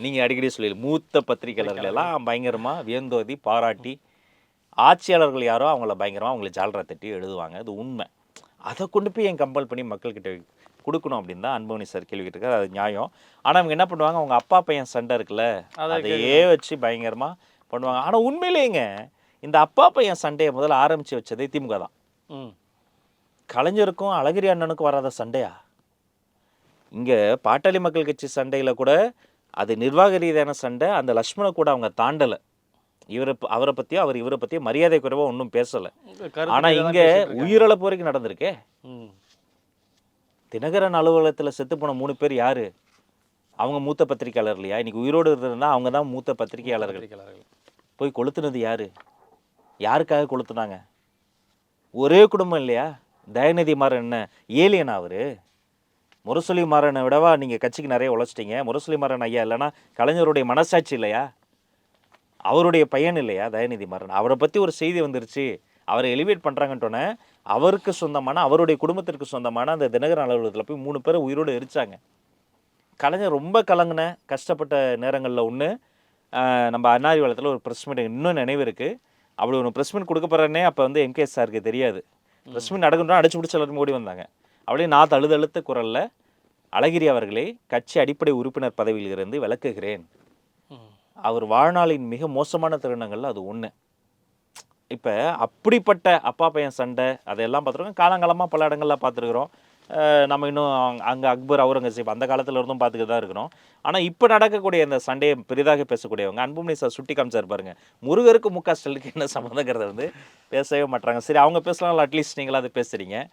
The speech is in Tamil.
நீங்கள் அடிக்கடி சொல்லி மூத்த பத்திரிகையாளர்கள் எல்லாம் பயங்கரமாக வியந்தோதி பாராட்டி ஆட்சியாளர்கள் யாரோ அவங்கள பயங்கரமாக அவங்களை ஜாலரா தட்டி எழுதுவாங்க. அது உண்மை. அதை கொண்டு போய் என் கம்பல் பண்ணி மக்கள்கிட்ட கொடுக்கணும் அப்படின்னு தான் அன்புமணி சார் கேள்வி கேட்டிருக்காரு. அது நியாயம். ஆனால் அவங்க என்ன பண்ணுவாங்க, அவங்க அப்பா பையன் சண்டை இருக்குல்ல அதையே வச்சு பயங்கரமாக பண்ணுவாங்க. ஆனால் உண்மையிலேங்க இந்த அப்பா பையன் சண்டையை முதல்ல ஆரம்பித்து வச்சதே திமுக தான். கலைஞருக்கும் அழகிரி அண்ணனுக்கும் வராத சண்டையா? இங்கே பாட்டாளி மக்கள் கட்சி சண்டையில் கூட அது நிர்வாக ரீதியான சண்டை. அந்த லட்சுமணை கூட அவங்க தாண்டலை. அவரை பற்றியோ இவரை பற்றியோ மரியாதை குறைவாக ஒன்றும் பேசலை. ஆனால் இங்கே உயிரிழப்பு வரைக்கும் நடந்திருக்கே. தினகரன் அலுவலகத்தில் செத்து போன 3 பேர் யாரு? அவங்க மூத்த பத்திரிகையாளர் இல்லையா? இன்னைக்கு உயிரோடு இருந்தால் அவங்க தான் மூத்த பத்திரிகையாளர்கள். போய் கொளுத்துனது யாரு? யாருக்காக கொளுத்துனாங்க? ஒரே குடும்பம் இல்லையா? தயநிதி மாறன் என்ன ஏலியனா அவரு? முரசொலி மாறனை விடவா நீங்கள் கட்சிக்கு நிறைய உழைச்சிட்டீங்க? முரசொலி மாறன் ஐயா இல்லைன்னா கலைஞருடைய மனசாட்சி இல்லையா? அவருடைய பையன் இல்லையா தயநிதி மாறன்? அவரை பற்றி ஒரு செய்தி வந்துருச்சு, அவரை எலிவேட் பண்ணுறாங்கன்ட்டோன்னே அவருக்கு சொந்தமான அவருடைய குடும்பத்திற்கு சொந்தமான அந்த தினகரன் அலுவலகத்தில் போய் 3 பேரை உயிரோடு எரிச்சாங்க. கலைஞர் ரொம்ப கலங்கின கஷ்டப்பட்ட நேரங்களில் ஒன்று நம்ம அண்ணாரிவாளத்தில் ஒரு ப்ரெஸ் மீட் இன்னும் நினைவு இருக்குது. அப்படி ஒன்று ப்ரெஸ் மீட் கொடுக்க போகிறேன்னே அப்போ வந்து எம்கேஎஸ் சாருக்கு தெரியாது. ப்ரெஸ் மீட் நடக்கணும்னா அடிச்சு பிடிச்ச எல்லாரும் ஓடி வந்தாங்க. அப்படியே நான் தழுதழுத்த குரலில் அழகிரி அவர்களே கட்சி அடிப்படை உறுப்பினர் பதவியிலிருந்து விலக்குகிறேன். அவர் வாழ்நாளின் மிக மோசமான தருணங்கள்ல அது ஒன்று. இப்போ அப்படிப்பட்ட அப்பா பையன் சண்டை அதையெல்லாம் பார்த்துருக்கோம். காலங்காலமாக பல இடங்கள்லாம் பார்த்துருக்குறோம். நம்ம இன்னும் அங்கே அக்பர் அவுரங்கசீப் அந்த காலத்தில் இருந்தும் பார்த்துக்கிட்டு தான் இருக்கிறோம். ஆனால் இப்போ நடக்கக்கூடிய இந்த சண்டையை பெரிதாக பேசக்கூடியவங்க அன்புமணி சார் சுட்டி காமிச்சார் பாருங்க. முருகருக்கு முக ஸ்டாலினுக்கு என்ன சம்மந்தங்கிறத வந்து பேசவே மாட்டாங்க. சரி அவங்க பேசலாம், அட்லீஸ்ட் நீங்களாவது பேசுகிறீங்க.